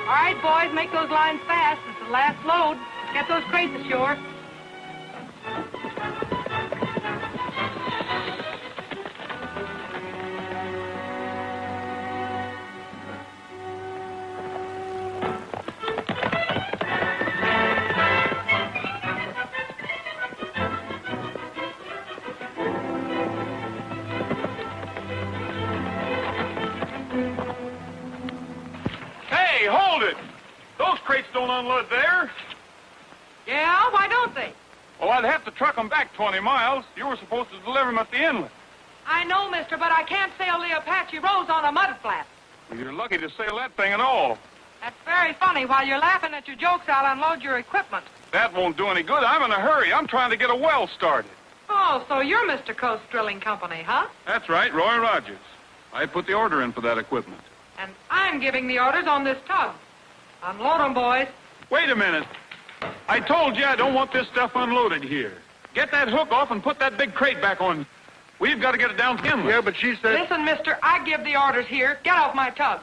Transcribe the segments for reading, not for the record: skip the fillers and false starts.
All right, boys, make those lines fast. It's the last load. Get those crates ashore. Hey, hold it! Those crates don't unload there. Yeah, why don't they? Well, I'd have to truck them back 20 miles. You were supposed to deliver them at the inlet. I know, mister, but I can't sail the Apache Rose on a mud flat. Well, you're lucky to sail that thing at all. That's very funny. While you're laughing at your jokes, I'll unload your equipment. That won't do any good. I'm in a hurry. I'm trying to get a well started. Oh, so you're Mr. Coast Drilling Company, huh? That's right, Roy Rogers. I put the order in for that equipment. And I'm giving the orders on this tug. Unload 'em, boys. Wait a minute. I told you I don't want this stuff unloaded here. Get that hook off and put that big crate back on. We've got to get it down to the inlet. Yeah, but she said... Listen, mister, I give the orders here. Get off my tug.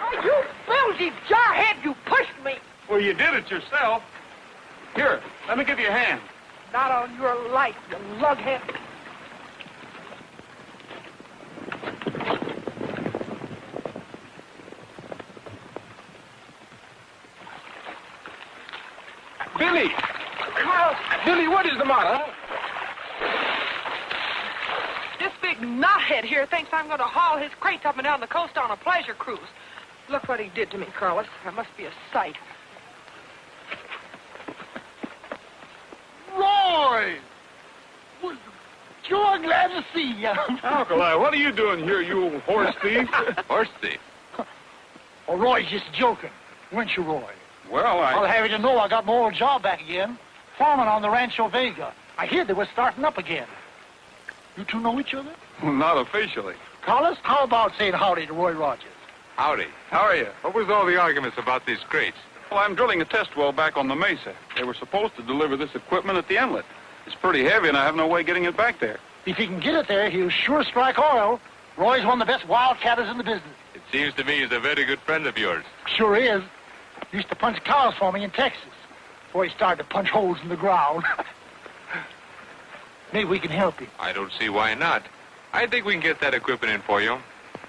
Oh, you filthy jarhead, you pushed me. Well, you did it yourself. Here, let me give you a hand. Not on your life, you lughead. Billy! Carl, Billy, what is the matter? This big knothead here thinks I'm going to haul his crates up and down the coast on a pleasure cruise. Look what he did to me, Carlos. That must be a sight. Roy! Well, sure glad to see you. Alkali, what are you doing here, you old horse thief? Horse thief. Oh, Roy's just joking. Weren't you, Roy? Well, I'll have you to know I got my old job back again. Farming on the Rancho Vega. I hear they were starting up again. You two know each other? Not officially. Carlos, how about saying howdy to Roy Rogers? Howdy. How are you? What was all the arguments about these crates? Well, I'm drilling a test well back on the mesa. They were supposed to deliver this equipment at the inlet. It's pretty heavy, and I have no way getting it back there. If he can get it there, he'll sure strike oil. Roy's one of the best wildcatters in the business. It seems to me he's a very good friend of yours. Sure is. Used to punch cows for me in Texas before he started to punch holes in the ground. Maybe we can help you. I don't see why not. I think we can get that equipment in for you.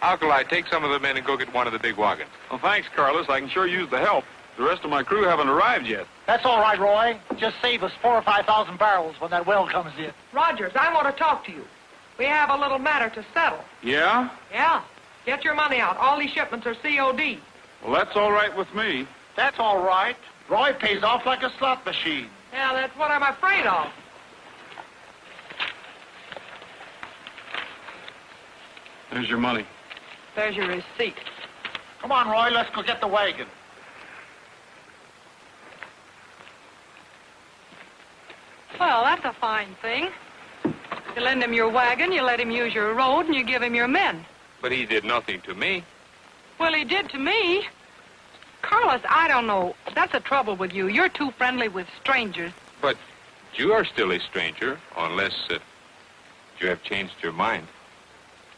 Alkali, take some of the men and go get one of the big wagons. Well, thanks, Carlos. I can sure use the help. The rest of my crew haven't arrived yet. That's all right, Roy. Just save us 4,000 or 5,000 barrels when that well comes in. Rogers, I want to talk to you. We have a little matter to settle. Yeah? Yeah. Get your money out. All these shipments are COD. Well, that's all right with me. That's all right. Roy pays off like a slot machine. Yeah, that's what I'm afraid of. There's your money. There's your receipt. Come on, Roy, let's go get the wagon. Well, that's a fine thing. You lend him your wagon, you let him use your road, and you give him your men. But he did nothing to me. Well, he did to me. Carlos, I don't know. That's the trouble with you. You're too friendly with strangers. But you are still a stranger, unless you have changed your mind.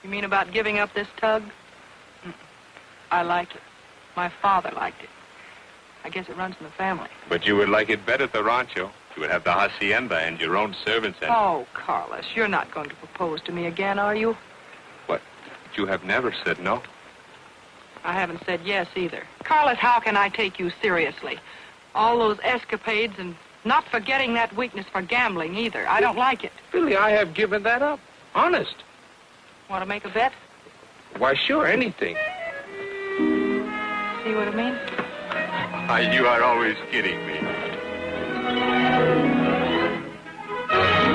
You mean about giving up this tug? I like it. My father liked it. I guess it runs in the family. But you would like it better at the rancho. You would have the hacienda and your own servants and... Oh, Carlos, you're not going to propose to me again, are you? What? You have never said no. I haven't said yes either. Carlos, how can I take you seriously? All those escapades and not forgetting that weakness for gambling either. I don't like it. Billy, I have given that up. Honest. Want to make a bet? Why, sure, anything. See what I mean? You are always kidding me.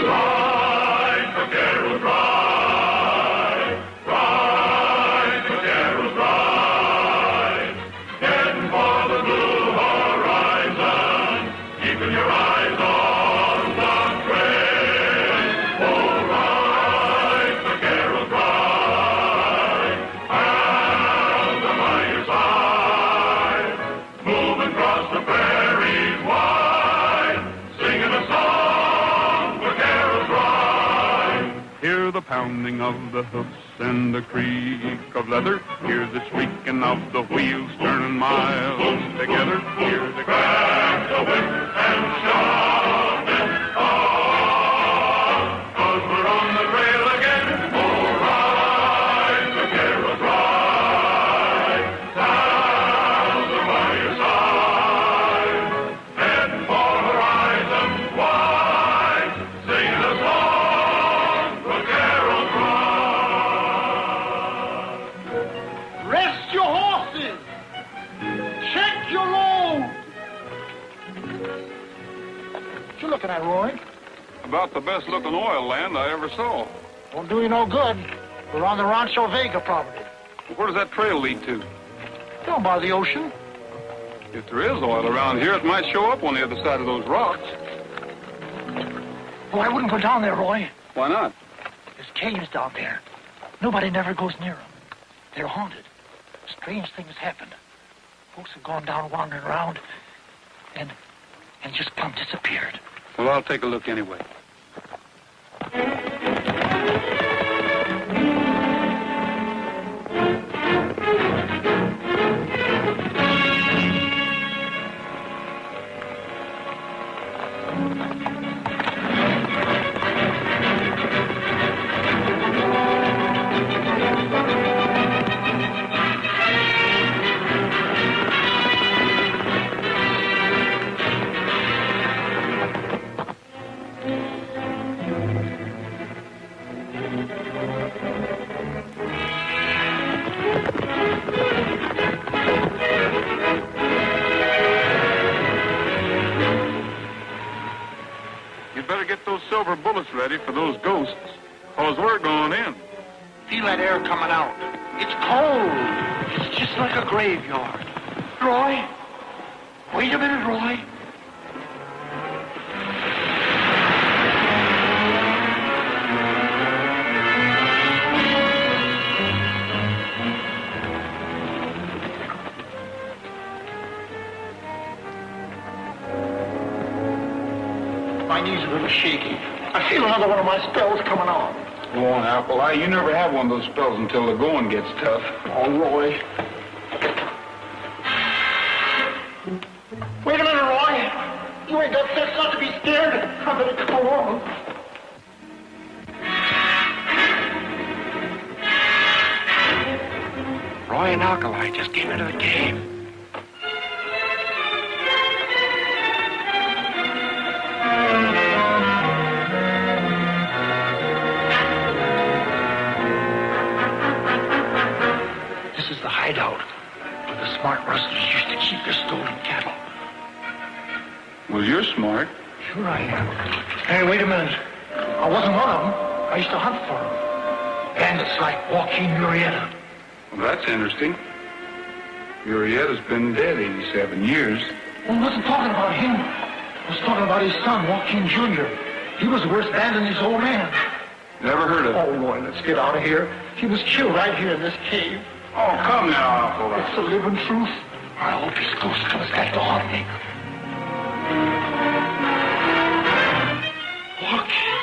Ride, vaqueros, ride. Ride, vaqueros, ride. Heading for the blue horizon, keeping your eyes on the trail. Oh, ride, vaqueros, ride. Out on your side, moving across the prairies wide, singing pounding of the hoofs and the creak of leather. Hear the squeaking of the wheels turning miles together. Hear the Crack the whip and shout it on, 'cause we're on the trail again. All right, vaqueros, ride. Pals are by your side. Head for horizons wide. Sing the song, vaqueros, ride. Rest your horses. Check your load. What you looking at, Roy? About the best looking oil land I ever saw. Won't do you no good. We're on the Rancho Vega property. Where does that trail lead to? Down by the ocean. If there is oil around here, it might show up on the other side of those rocks. Oh, I wouldn't go down there, Roy. Why not? There's caves down there. Nobody never goes near them. They're haunted. Strange things happen. Folks have gone down wandering around and just plumb disappeared. Well, I'll take a look anyway. You'd better get those silver bullets ready for those ghosts, 'cause we're going in. Feel that air coming out. It's cold. It's just like a graveyard. Roy? Wait a minute, Roy. My knees are a little shaky. I feel another one of my spells coming on. Go on, Apple. You never have one of those spells until the going gets tough. Oh, Roy. Wait a minute, Roy. You ain't got sense not to be scared. I better come along. Roy and Alkali just came into the cave. This is the hideout where the smart rustlers used to keep their stolen cattle. Well, you're smart. Sure I am. Hey, wait a minute. I wasn't one of them. I used to hunt for them. Bandits like Joaquin Murrieta. Well, that's interesting. Murrieta's been dead 87 years. Well, I wasn't talking about him. I was talking about his son, Joaquin Jr. He was worse bad than his old man. Never heard of Oh, Roy, let's get out of here. He was killed right here in this cave. Oh, come now, Apple. It's the living truth. I hope his ghost comes back to haunt me. Joaquin.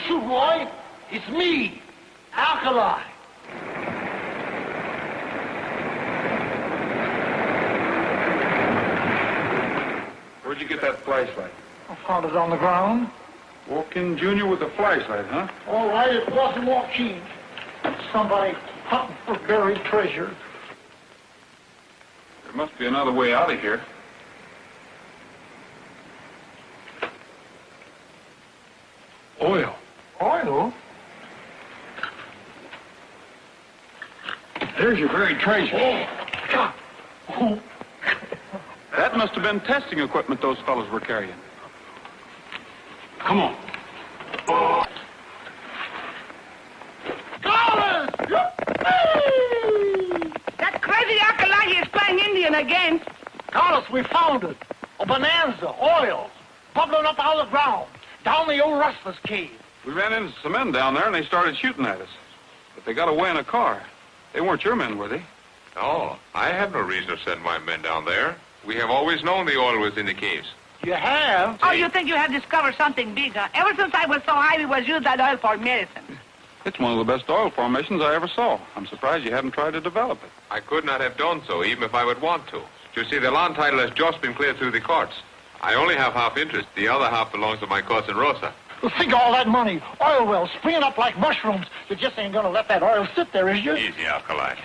Roy. It's me, Alkali. Where'd you get that flashlight? I found it on the ground. Joaquin Jr. with a flashlight, huh? All right, it wasn't Joaquin. Somebody hunting for buried treasure. There must be another way out of here. Oil. Oil? There's your buried treasure. Oh. That must have been testing equipment those fellows were carrying. Come on. That crazy Apache is playing Indian again. Carlos, we found it. A bonanza, oil, bubbling up out of the ground, down the old Rustler's cave. We ran into some men down there, and they started shooting at us. But they got away in a car. They weren't your men, were they? No, I have no reason to send my men down there. We have always known the oil was in the caves. You have? Oh, you think you have discovered something big, huh? Ever since I was so high, we was used that oil for medicine. It's one of the best oil formations I ever saw. I'm surprised you haven't tried to develop it. I could not have done so, even if I would want to. You see, the land title has just been cleared through the courts. I only have half interest. The other half belongs to my cousin Rosa. Well, think of all that money. Oil wells springing up like mushrooms. You just ain't gonna let that oil sit there, is you? Easy, Alkali.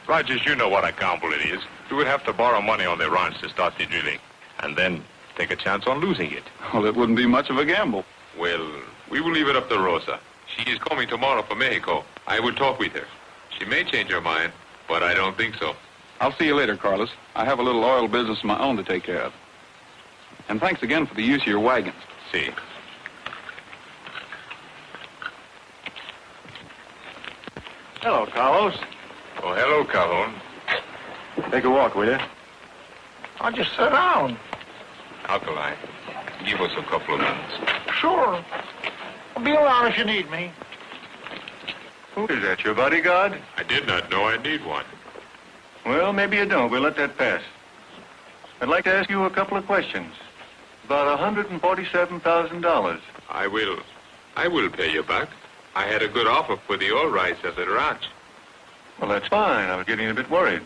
Rogers, you know what a gamble it is. We would have to borrow money on the ranch to start the drilling, and then take a chance on losing it. Well, it wouldn't be much of a gamble. Well, we will leave it up to Rosa. She is coming tomorrow from Mexico. I will talk with her. She may change her mind, but I don't think so. I'll see you later, Carlos. I have a little oil business of my own to take care of. And thanks again for the use of your wagons. See. Hello, Carlos. Oh, hello, Calhoun. Take a walk, will you? I'll just sit down. Alkali, give us a couple of minutes. Sure. I'll be around if you need me. Who is that, your bodyguard? I did not know I need one. Well, maybe you don't. We'll let that pass. I'd like to ask you a couple of questions. About $147,000. I will pay you back. I had a good offer for the oil rights at the ranch. Well, that's fine. I was getting a bit worried.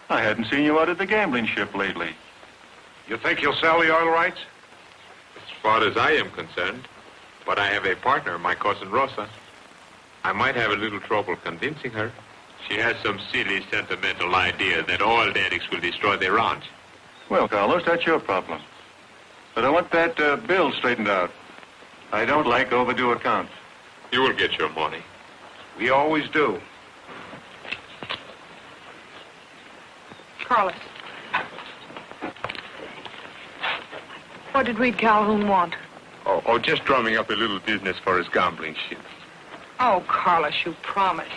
I hadn't seen you out at the gambling ship lately. You think you'll sell the oil rights? As far as I am concerned. But I have a partner, my cousin Rosa. I might have a little trouble convincing her. She has some silly, sentimental idea that oil addicts will destroy their ranch. Well, Carlos, that's your problem. But I want that bill straightened out. I don't like overdue accounts. You will get your money. We always do. Carlos. What did Reed Calhoun want? Oh, just drumming up a little business for his gambling ship. Oh, Carlos, you promised.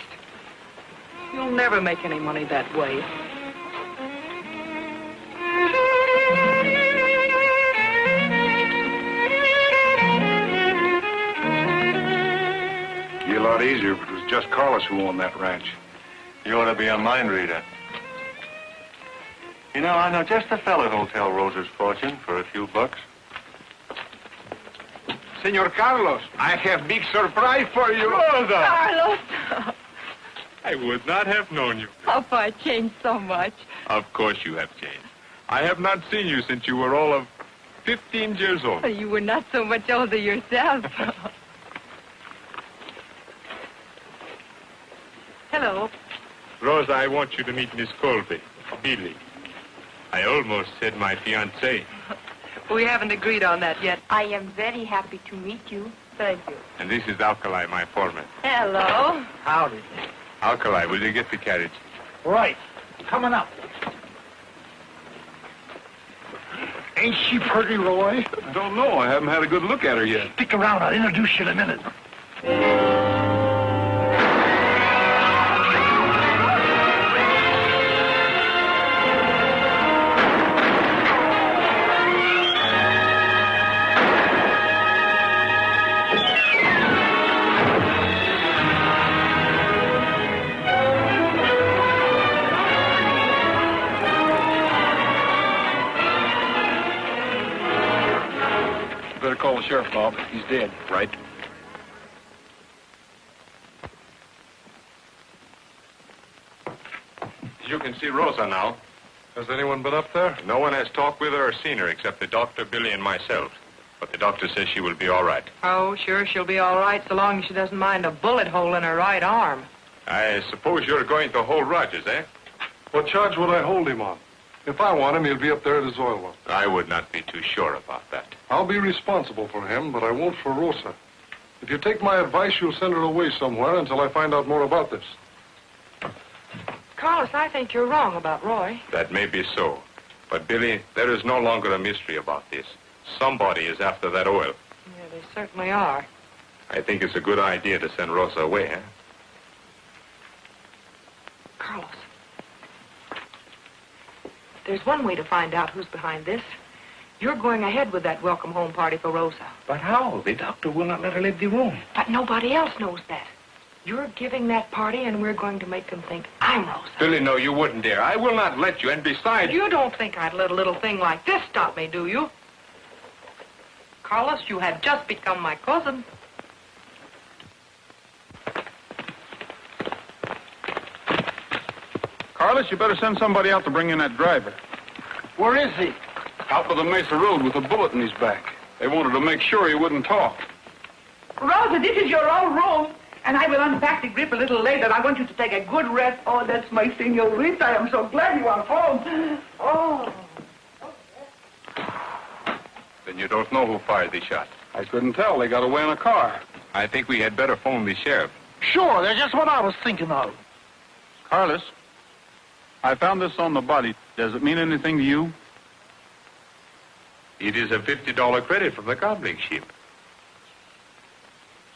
You'll never make any money that way. It'd be a lot easier if it was just Carlos who owned that ranch. You ought to be a mind reader. You know, I know just the fellow who'll tell Rosa's fortune for a few bucks. Senor Carlos, I have big surprise for you. Rosa! Carlos! I would not have known you. Papa, I changed so much. Of course you have changed. I have not seen you since you were all of 15 years old. You were not so much older yourself. Hello. Rosa, I want you to meet Miss Colby, Billy. I almost said my fiancée. We haven't agreed on that yet. I am very happy to meet you. Thank you. And this is Alkali, my foreman. Hello. Howdy. Alkali, will you get the carriage? Right. Coming up. Ain't she pretty, Roy? I don't know. I haven't had a good look at her yet. Stick around. I'll introduce you in a minute. Better call the sheriff, Bob. He's dead. Right. You can see Rosa now. Has anyone been up there? No one has talked with her or seen her except the doctor, Billy, and myself. But the doctor says she will be all right. Oh, sure, she'll be all right so long as she doesn't mind a bullet hole in her right arm. I suppose you're going to hold Rogers, eh? What charge would I hold him on? If I want him, he'll be up there at his oil well. I would not be too sure about that. I'll be responsible for him, but I won't for Rosa. If you take my advice, you'll send her away somewhere until I find out more about this. Carlos, I think you're wrong about Roy. That may be so. But, Billy, there is no longer a mystery about this. Somebody is after that oil. Yeah, they certainly are. I think it's a good idea to send Rosa away, eh? Carlos, there's one way to find out who's behind this. You're going ahead with that welcome home party for Rosa. But how? The doctor will not let her leave the room. But nobody else knows that. You're giving that party, and we're going to make them think I'm Rosa. Billy, no, you wouldn't dare. I will not let you, and besides... You don't think I'd let a little thing like this stop me, do you? Carlos, you have just become my cousin. Carlos, you better send somebody out to bring in that driver. Where is he? Out by the Mesa Road with a bullet in his back. They wanted to make sure he wouldn't talk. Rosa, this is your own room, and I will unpack the grip a little later. I want you to take a good rest. Oh, that's my senorita. I am so glad you are home. Oh. Then you don't know who fired the shot. I couldn't tell. They got away in a car. I think we had better phone the sheriff. Sure, that's just what I was thinking of. Carlos, I found this on the body. Does it mean anything to you? It is a $50 credit from the gambling ship.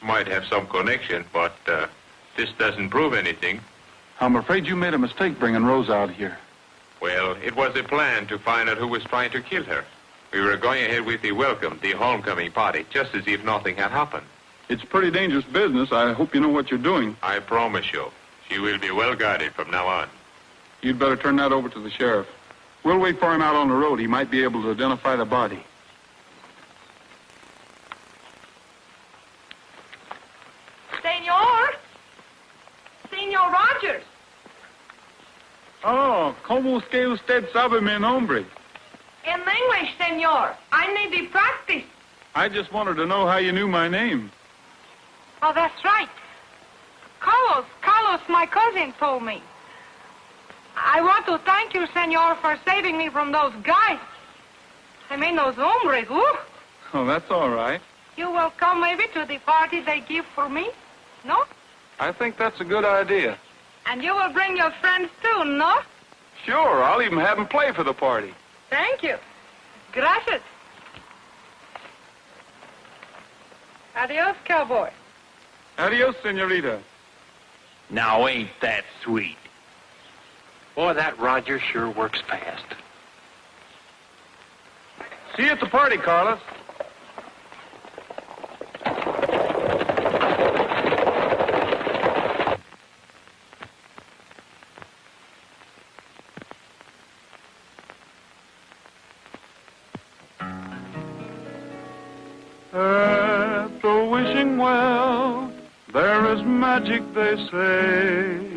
Might have some connection, but this doesn't prove anything. I'm afraid you made a mistake bringing Rose out here. Well, it was a plan to find out who was trying to kill her. We were going ahead with the welcome, the homecoming party, just as if nothing had happened. It's pretty dangerous business. I hope you know what you're doing. I promise you, she will be well guarded from now on. You'd better turn that over to the sheriff. We'll wait for him out on the road. He might be able to identify the body. Senor Rogers. Oh, ¿cómo es que usted sabe mi nombre? In English, senor. I need the practice. I just wanted to know how you knew my name. Oh, that's right. Carlos, my cousin, told me. I want to thank you, senor, for saving me from those guys. I mean, those hombres, ooh. Oh, that's all right. You will come maybe to the party they give for me? No? I think that's a good idea. And you will bring your friends too, no? Sure, I'll even have them play for the party. Thank you. Gracias. Adios, cowboy. Adios, senorita. Now, ain't that sweet? Boy, that Roger sure works fast. See you at the party, Carlos. At the wishing well, there is magic, they say.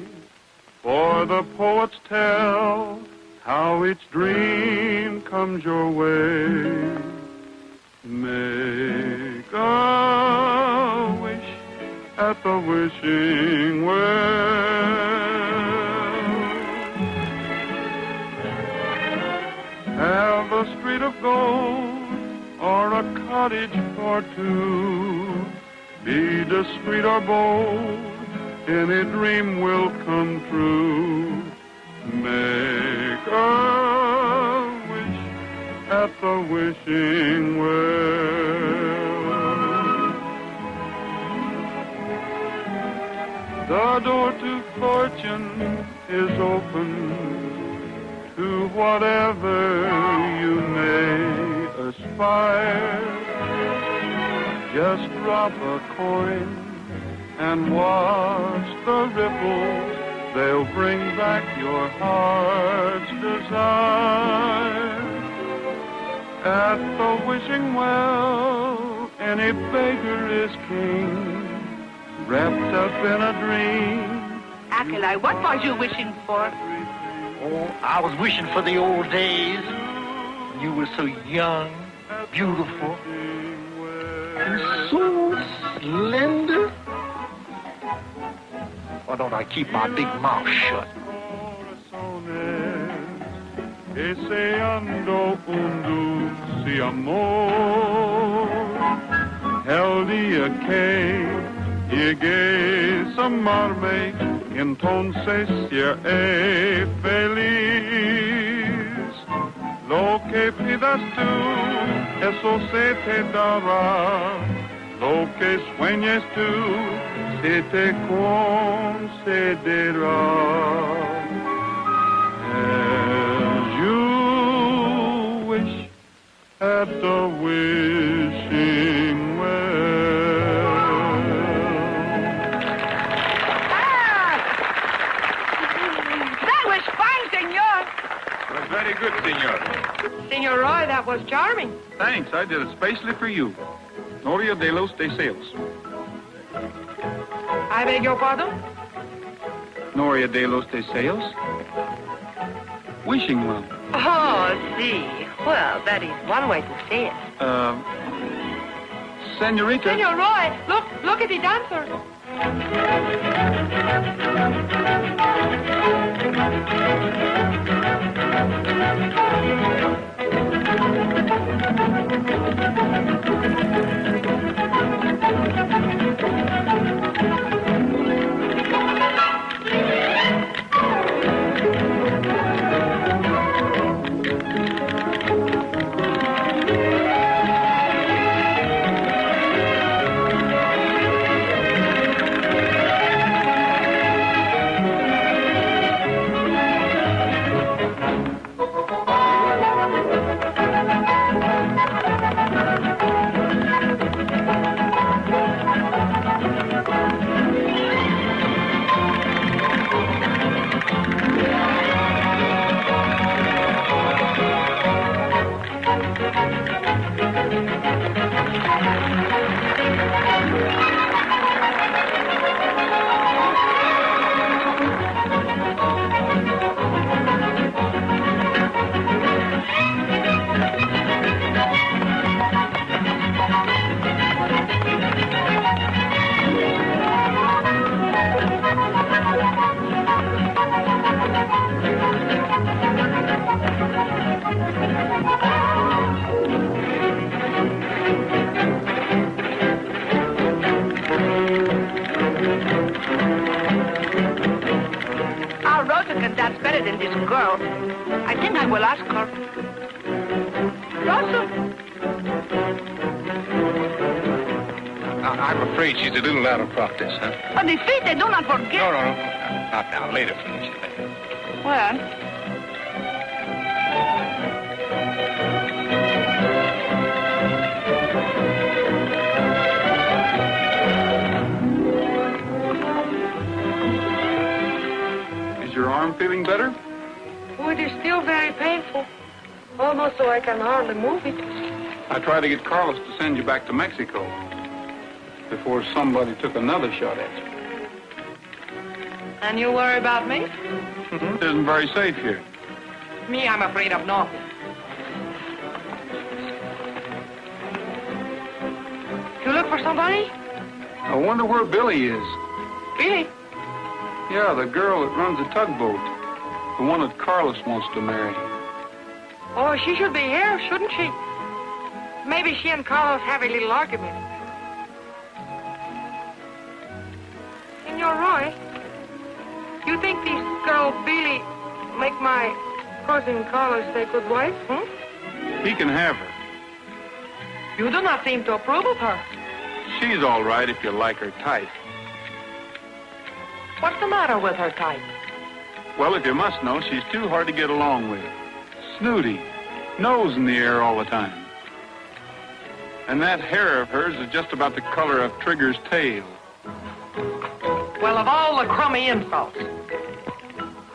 For the poets tell how each dream comes your way. Make a wish at the wishing well. Have a street of gold or a cottage for two. Be discreet or bold, any dream will come true. Make a wish at the wishing well. The door to fortune is open to whatever you may aspire. Just drop a coin and watch the ripples. They'll bring back your heart's desire. At the wishing well, any beggar is king, wrapped up in a dream. Akeli, what was you wishing for? Oh, I was wishing for the old days when you were so young, beautiful, and so slender. Why don't I keep my big mouth shut? Deseando un dulce amor, el día que llegues a amarme, entonces seré feliz. Lo que pidas tú, eso se te dará. Lo que sueñes tú, se te concederá. As you wish at the wishing well. That was fine, senor. It was very good, senor. Senor Roy, that was charming. Thanks. I did it specially for you. Noria de los Deseos. I beg your pardon? Noria de los Deseos. Wishing well. Oh, see. Well, that is one way to say it. Senorita. Senor Roy, look at the dancer. That's better than this girl. I think I will ask her. Rosa? I'm afraid she's a little out of practice, huh? On the feet, they do not forget. No. Not now. Later, Felicia. Well, Your arm feeling better? Oh, it is still very painful. Almost so I can hardly move it. I tried to get Carlos to send you back to Mexico before somebody took another shot at you. And you worry about me? It isn't very safe here. Me, I'm afraid of nothing. You look for somebody? I wonder where Billy is. Billy? Yeah, the girl that runs the tugboat. The one that Carlos wants to marry. Oh, she should be here, shouldn't she? Maybe she and Carlos have a little argument. Senor Roy, you think this girl Billy make my cousin Carlos a good wife, He can have her. You do not seem to approve of her. She's all right if you like her type. What's the matter with her type? Well, if you must know, she's too hard to get along with. Snooty, nose in the air all the time. And that hair of hers is just about the color of Trigger's tail. Well, of all the crummy insults.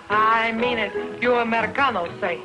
I mean it, you Americanos say.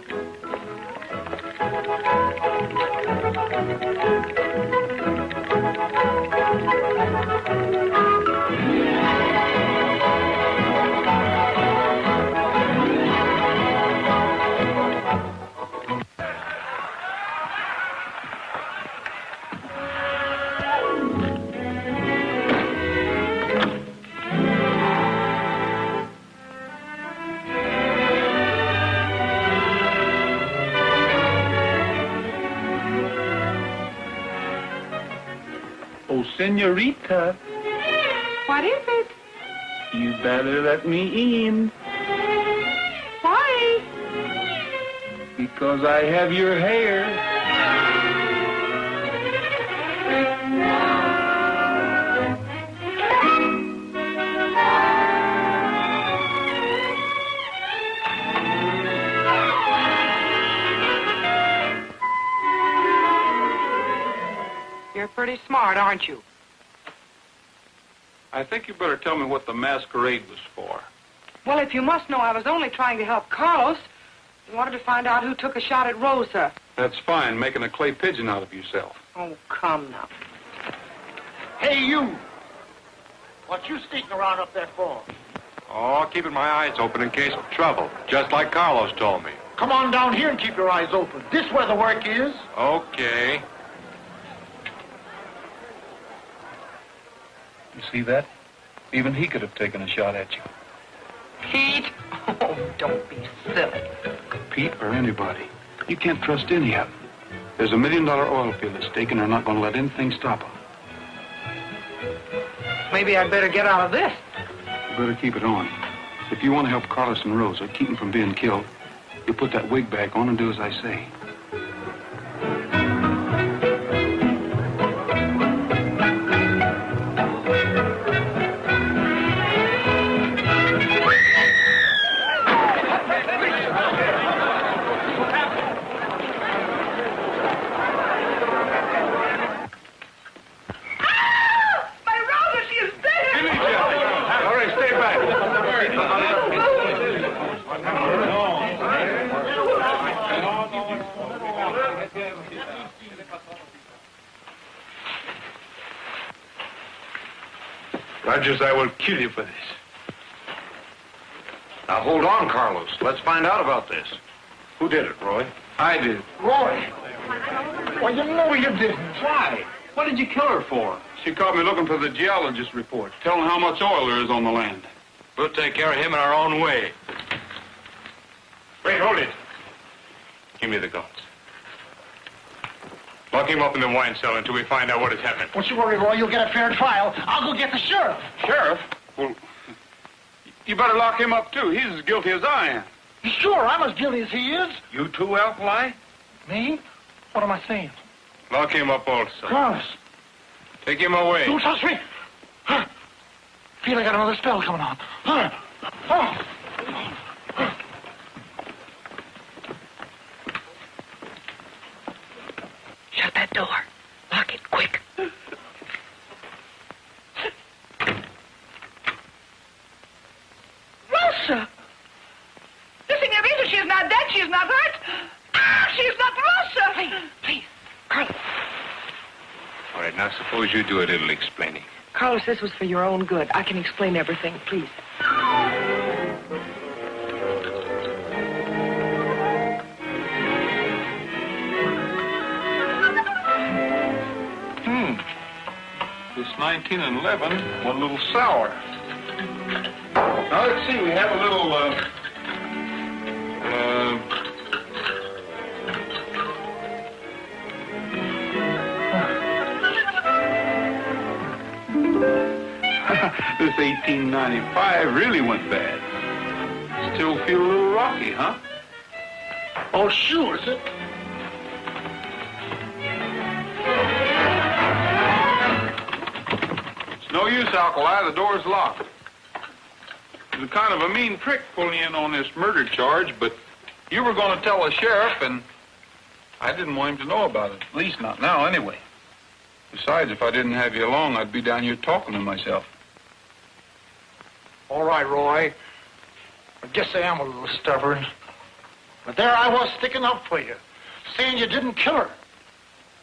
senorita. What is it? You better let me in. Why? Because I have your hair. You're pretty smart, aren't you? I think you better tell me what the masquerade was for. Well, if you must know, I was only trying to help Carlos. I wanted to find out who took a shot at Rosa. That's fine, making a clay pigeon out of yourself. Oh, come now. Hey, you! What you sneaking around up there for? Oh, keeping my eyes open in case of trouble, just like Carlos told me. Come on down here and keep your eyes open. This where the work is. Okay. You see that? Even he could have taken a shot at you. Pete? Oh, don't be silly. Pete or anybody. You can't trust any of them. There's $1 million oil field at stake, and they're not going to let anything stop them. Maybe I'd better get out of this. You better keep it on. If you want to help Carlos and Rosa, keep them from being killed, you put that wig back on and do as I say. Rogers, I will kill you for this. Now, hold on, Carlos. Let's find out about this. Who did it, Roy? I did. Roy! Well, you know you didn't. Why? What did you kill her for? She caught me looking for the geologist report, telling how much oil there is on the land. We'll take care of him in our own way. Wait, hold it. Give me the guns. Lock him up in the wine cellar until we find out what has happened. Don't you worry, Roy. You'll get a fair trial. I'll go get the sheriff. Sheriff? Well, you better lock him up, too. He's as guilty as I am. Sure, I'm as guilty as he is. You too, Alkali? Me? What am I saying? Lock him up also. Carlos. Take him away. Don't touch me. Feel I got another spell coming on. Shut that door. Lock it quick. Rosa! The senorita, she is not dead. She is not hurt. Ah, she is not Rosa. Please, Carlos. All right, now suppose you do a little explaining. Carlos, this was for your own good. I can explain everything, please. This 19 and 11 went a little sour. Now, let's see. We have a little, this 1895 really went bad. Still feel a little rocky, huh? Oh, sure, is it? No use, Alkali. The door's locked. It was kind of a mean trick pulling in on this murder charge, but you were going to tell the sheriff, and I didn't want him to know about it. At least not now, anyway. Besides, if I didn't have you along, I'd be down here talking to myself. All right, Roy. I guess I am a little stubborn. But there I was sticking up for you, saying you didn't kill her.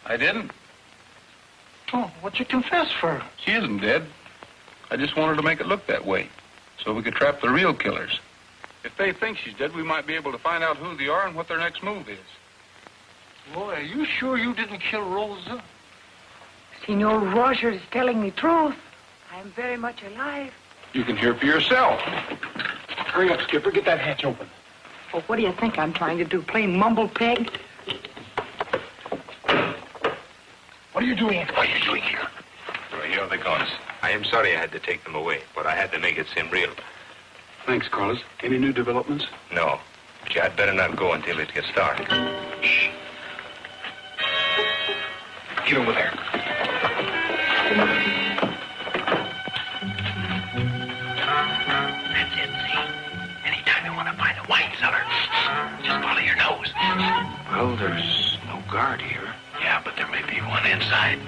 I didn't. Oh, what'd you confess for? She isn't dead. I just wanted to make it look that way, so we could trap the real killers. If they think she's dead, we might be able to find out who they are and what their next move is. Roy, are you sure you didn't kill Rosa? Senor Rogers is telling the truth. I'm very much alive. You can hear for yourself. Hurry up, Skipper. Get that hatch open. Well, what do you think I'm trying to do? Play mumble peg? What are you doing? What are you doing here? the guns. I am sorry I had to take them away, but I had to make it seem real. Thanks, Carlos. Any new developments? No. But you had better not go until it gets dark. Shh. Get over there. That's it, see? Anytime you want to find a wine cellar, just follow your nose. Well, there's no guard here. Yeah, but there may be one inside.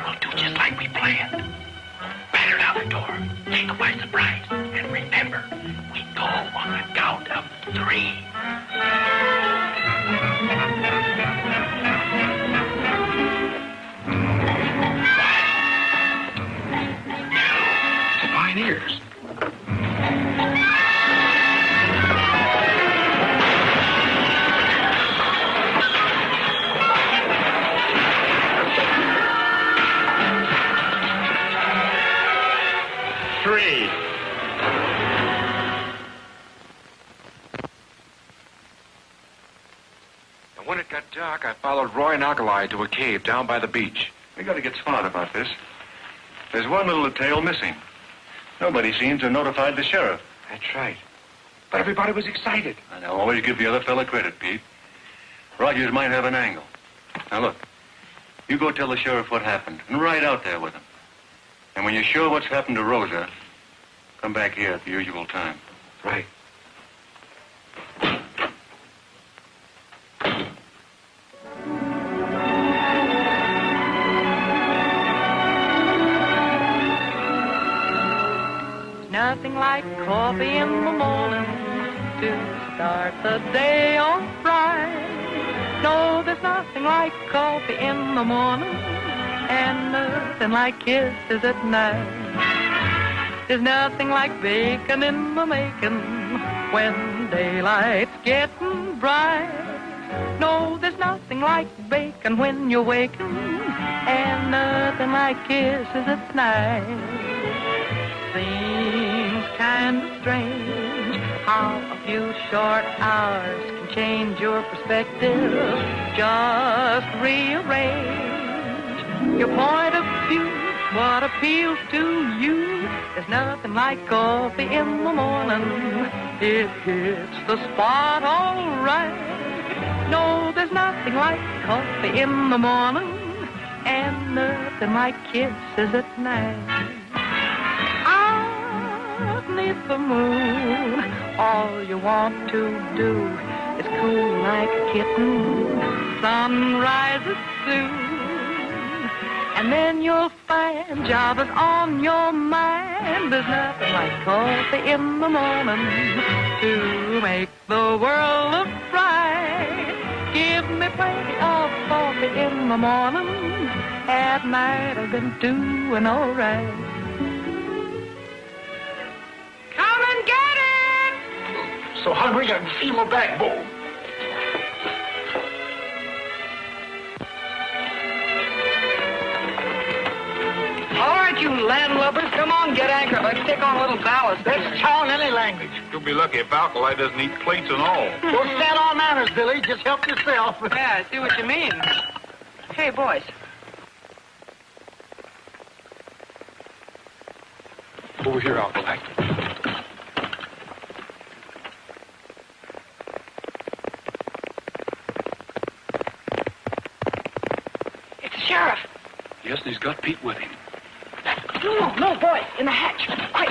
We'll do just like we planned. Batter down the door. Take them by surprise. And remember, we go on the count of 3. Pioneers. When it got dark, I followed Roy and Alkali to a cave down by the beach. We got to get smart about this. There's one little detail missing. Nobody seems to have notified the sheriff. That's right. But everybody was excited. And I'll always give the other fella credit, Pete. Rogers might have an angle. Now, look. You go tell the sheriff what happened, and ride out there with him. And when you're sure what's happened to Rosa, come back here at the usual time. Right. Nothing like coffee in the morning to start the day off right. No, there's nothing like coffee in the morning and nothing like kisses at night. There's nothing like bacon in the making when daylight's getting bright. No, there's nothing like bacon when you're waking and nothing like kisses at night. Seems kind of strange how a few short hours can change your perspective. Just rearrange your point of view, what appeals to you. There's nothing like coffee in the morning. It hits the spot all right. No, there's nothing like coffee in the morning and nothing like kisses at night. Beneath the moon, all you want to do is cool like a kitten. Sun rises soon, and then you'll find Java's on your mind. There's nothing like coffee in the morning to make the world look bright. Give me plenty of coffee in the morning. At night I've been doing all right. Come and get it! So hungry I can feel my backbone. All right, you landlubbers, come on, get anchor. Let's take on a little ballast. Let's chow in any language. You'll be lucky if Alkali doesn't eat plates and all. Don't stand on manners, Billy. Just help yourself. Yeah, I see what you mean. Hey, boys. Over here, Alkali. It's the sheriff. Yes, and he's got Pete with him. No, boys, in the hatch. Quick.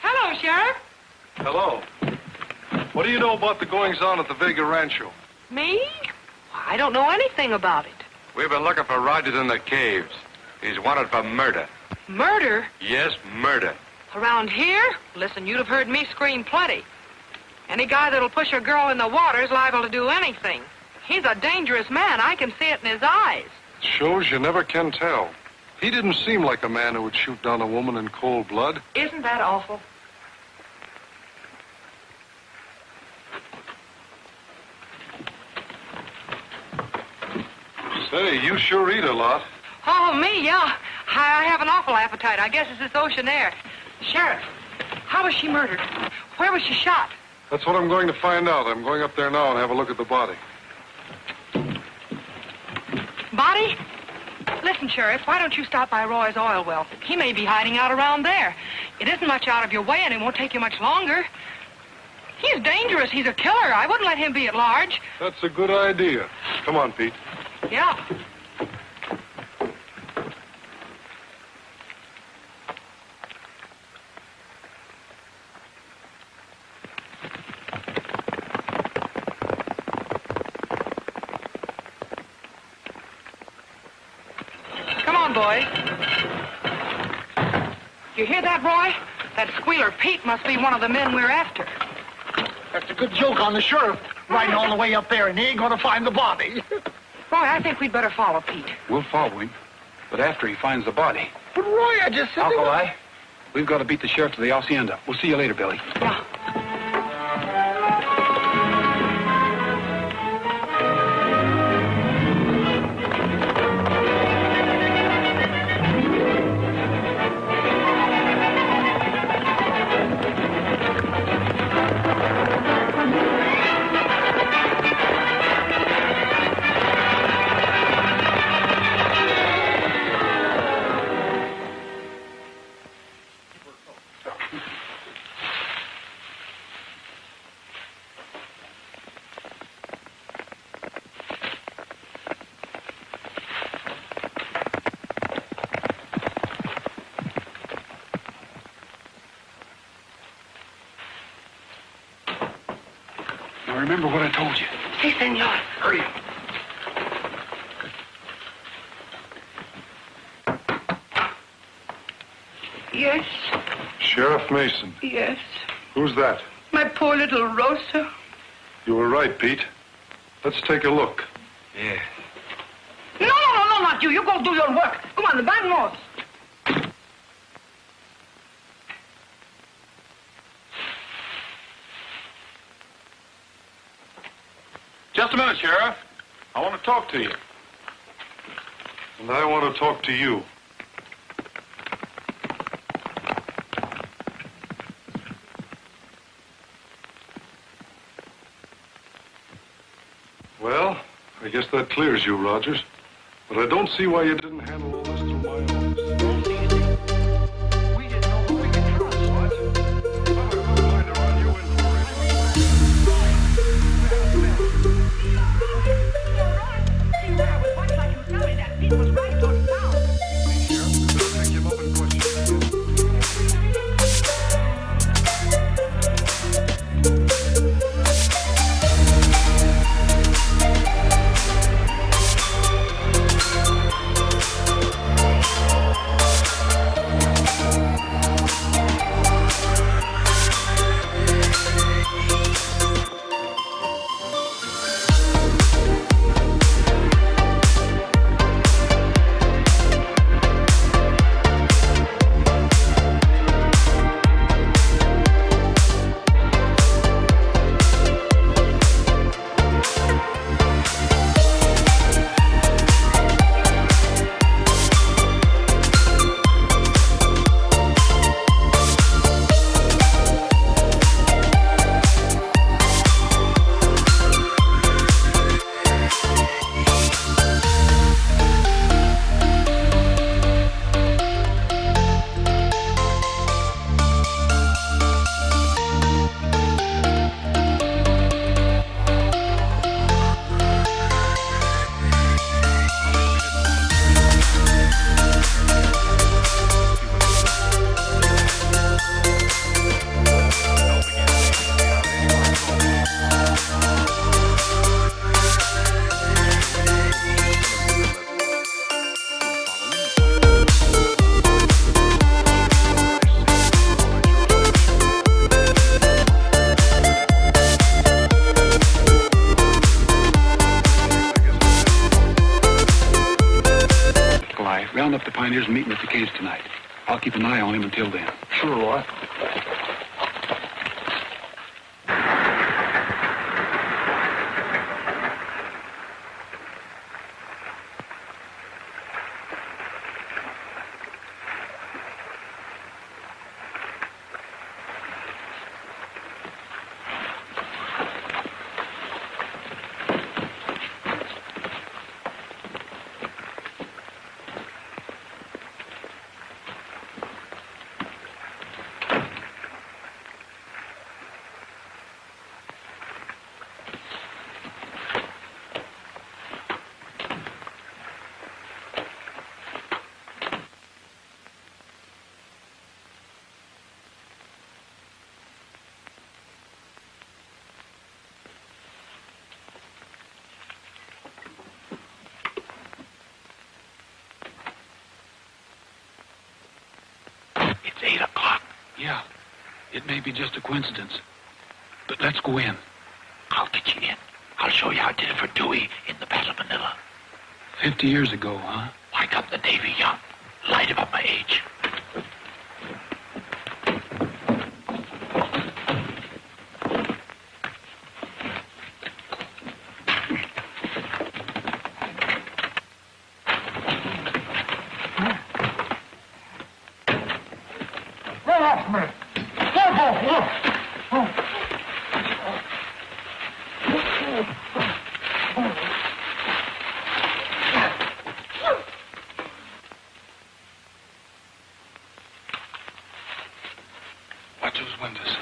Hello, Sheriff. Hello. What do you know about the goings-on at the Vega Rancho? Me? I don't know anything about it. We've been looking for Rogers in the caves. He's wanted for murder. Murder? Yes, murder. Around here? Listen, you'd have heard me scream plenty. Any guy that'll push a girl in the water is liable to do anything. He's a dangerous man. I can see it in his eyes. Shows you never can tell. He didn't seem like a man who would shoot down a woman in cold blood. Isn't that awful? Say, you sure eat a lot. Oh, me, yeah. I have an awful appetite. I guess it's this ocean air. Sheriff, how was she murdered? Where was she shot? That's what I'm going to find out. I'm going up there now and have a look at the body. Body? Listen, Sheriff, why don't you stop by Roy's oil well? He may be hiding out around there. It isn't much out of your way, and it won't take you much longer. He's dangerous. He's a killer. I wouldn't let him be at large. That's a good idea. Come on, Pete. Yeah. Come on, boys. You hear that, Roy? That squealer Pete must be one of the men we're after. That's a good joke on the sheriff, riding all the way up there, and he ain't gonna find the body. Roy, I think we'd better follow Pete. We'll follow him, but after he finds the body. But Roy, I just said... Alkali, we've got to beat the sheriff to the hacienda. We'll see you later, Billy. Yeah. Now remember what I told you. Si, senor. Hurry. Yes, Sheriff Mason. yes. Who's that? My poor little Rosa. You were right, Pete. Let's take a look. Yeah. No, not you. You go do your work. Come on, the vamos. Just a minute, Sheriff. I want to talk to you. And I want to talk to you. Well, I guess that clears you, Rogers. But I don't see why you didn't handle all this through my office. We didn't know who we could trust, what? I was going to run you in for it. Sheriff, we better pick him up and question him. Round up the pioneers and meet him at the caves tonight. I'll keep an eye on him until then. Sure, Roy. Yeah, it may be just a coincidence. But let's go in. I'll get you in. I'll show you how I did it for Dewey in the Battle of Manila. 50 years ago, huh? I got the Navy young. Lied about my age. Get off me! Get off me! Watch those windows.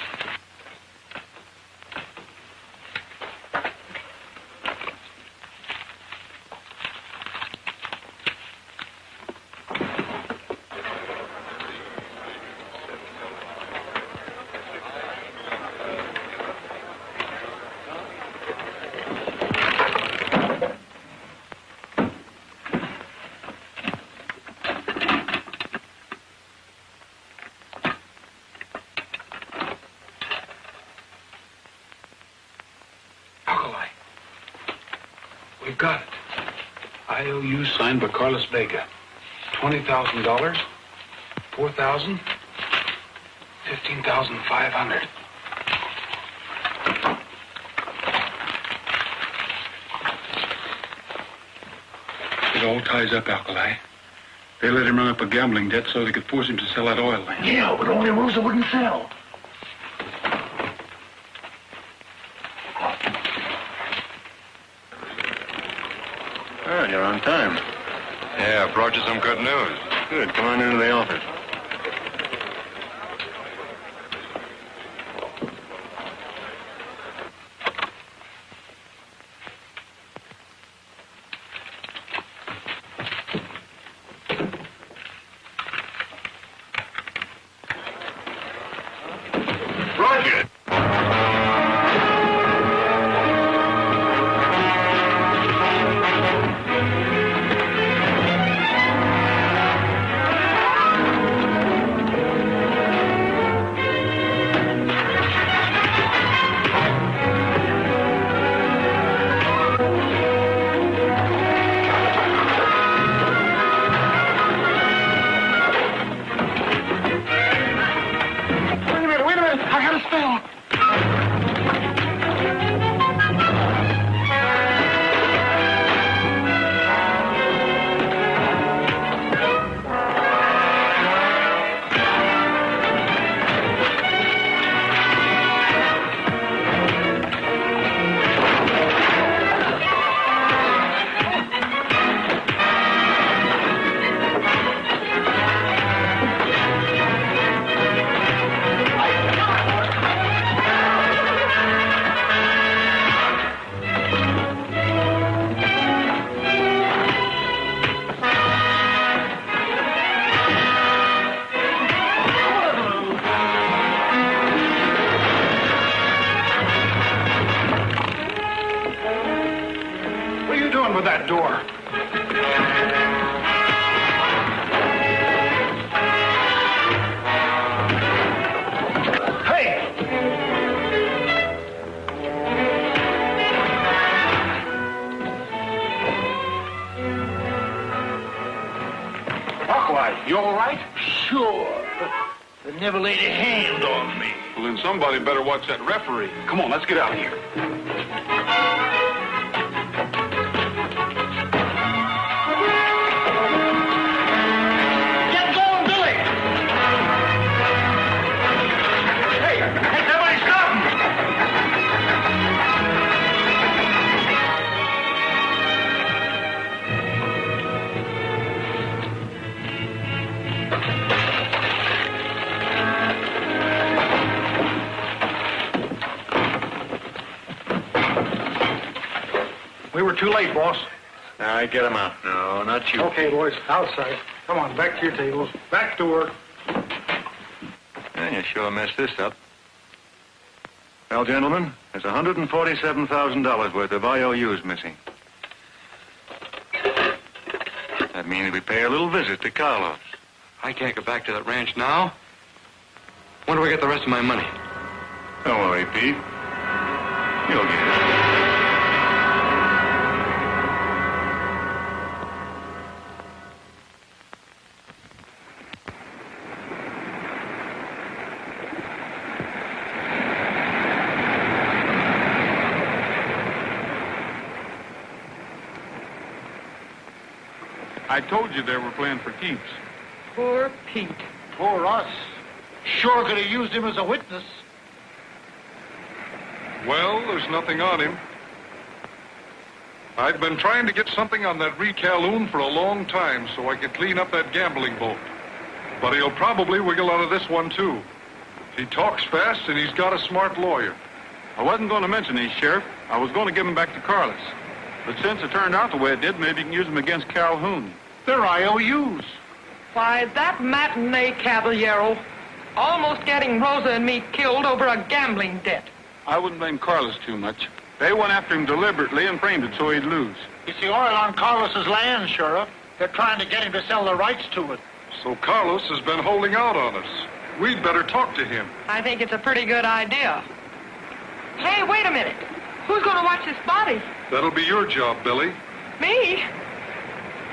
We've got it. IOU signed by Carlos Vega. $20,000, 4,000, 15,500. It all ties up, Alkali. They let him run up a gambling debt so they could force him to sell that oil land. Yeah, but only Rosa wouldn't sell. Well, you're on time. Yeah, I brought you some good news. Good. Come on into the office. Roger! Wait a minute. I got a spell. What are you doing with that door? Hey! Buckwhite, you all right? Sure. They never laid a hand on me. Well, then somebody better watch that referee. Come on, let's get out of here. Get going, Billy! Hey, everybody stop! We were too late, boss. All right, get him out. No, not you. Okay, boys, outside. Come on, back to your tables. Back to work. Yeah, you sure messed this up. Well, gentlemen, there's $147,000 worth of IOUs missing. That means we pay a little visit to Carlos. I can't go back to that ranch now. When do I get the rest of my money? Don't worry, Pete. You'll get it. I told you they were playing for keeps. Poor Pete. Poor us. Sure could have used him as a witness. Well, there's nothing on him. I've been trying to get something on that recaloon for a long time so I could clean up that gambling boat. But he'll probably wiggle out of this one, too. He talks fast, and he's got a smart lawyer. I wasn't going to mention these, Sheriff. I was going to give them back to Carlos. But since it turned out the way it did, maybe you can use them against Calhoun. They're IOUs. Why, that matinee caballero almost getting Rosa and me killed over a gambling debt. I wouldn't blame Carlos too much. They went after him deliberately and framed it so he'd lose. It's the oil on Carlos's land, Sheriff. They're trying to get him to sell the rights to it. So Carlos has been holding out on us. We'd better talk to him. I think it's a pretty good idea. Hey, wait a minute. Who's going to watch this body? That'll be your job, Billy. Me?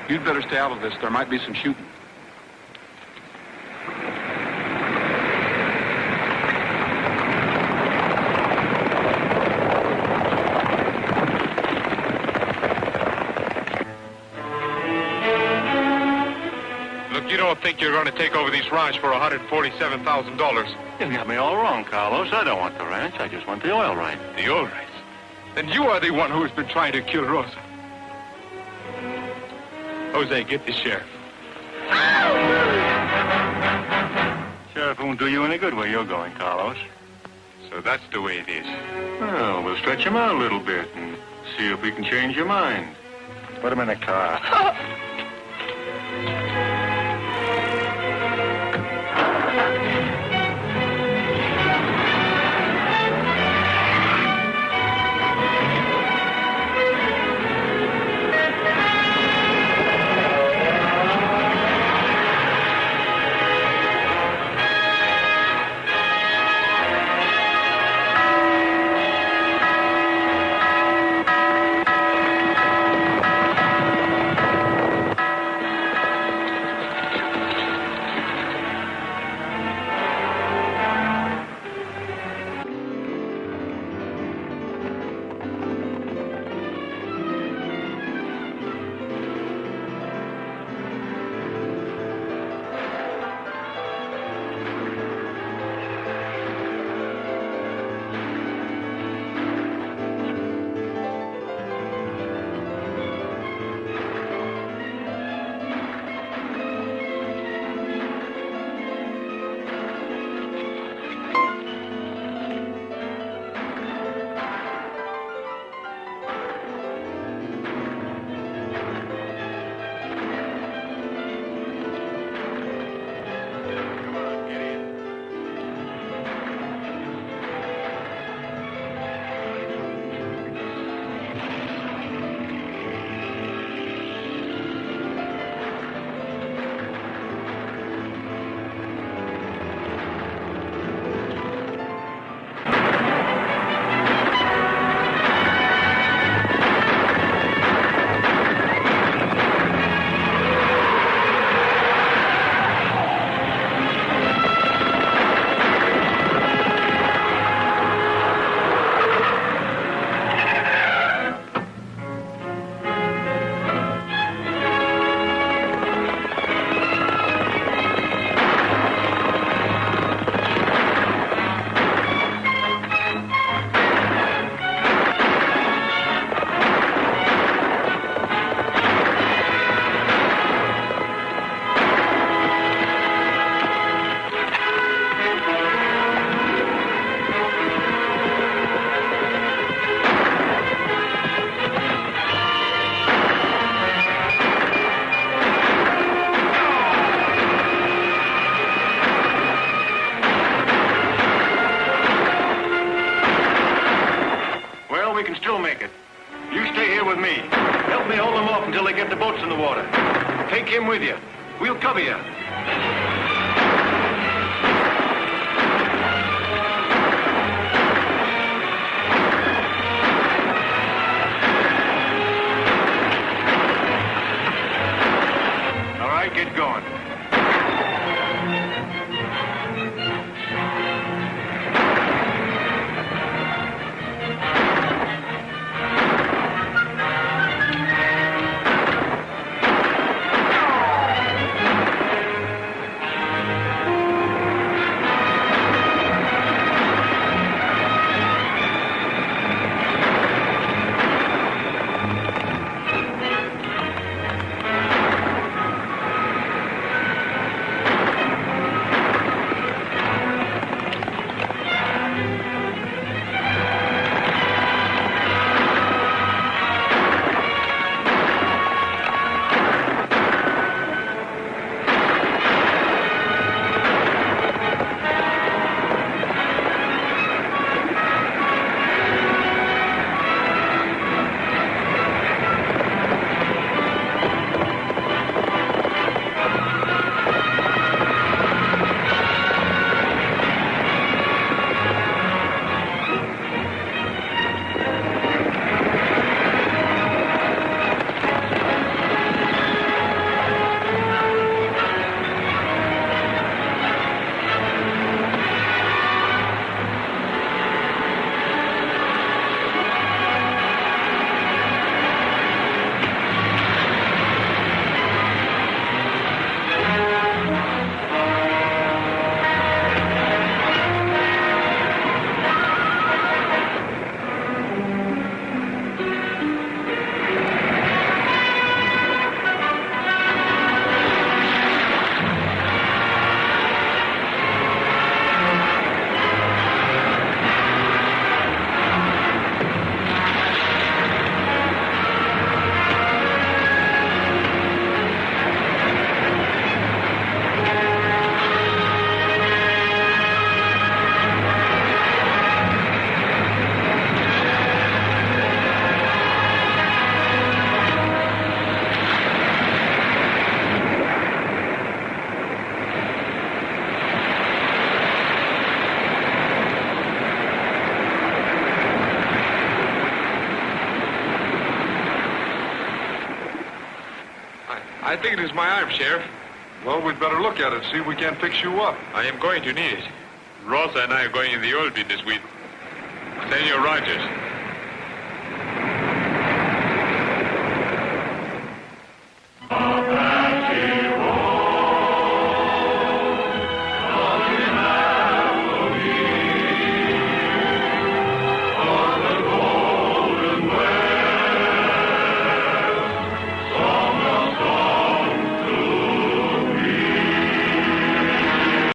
You'd better stay out of this. There might be some shooting. Look, you don't think you're going to take over these ranch for $147,000? You got me all wrong, Carlos. I don't want the ranch. I just want the oil rights. The oil rights? Then you are the one who's been trying to kill Rosa. Jose, get the sheriff. Sheriff won't do you any good where you're going, Carlos. So that's the way it is. Well, we'll stretch him out a little bit and see if we can change your mind. Put him in a car. Take him with you. We'll cover you. I think it is my arm, Sheriff. Well, we'd better look at it, see if we can't fix you up. I am going to need it. Rosa and I are going in the oil business with Senor Rogers.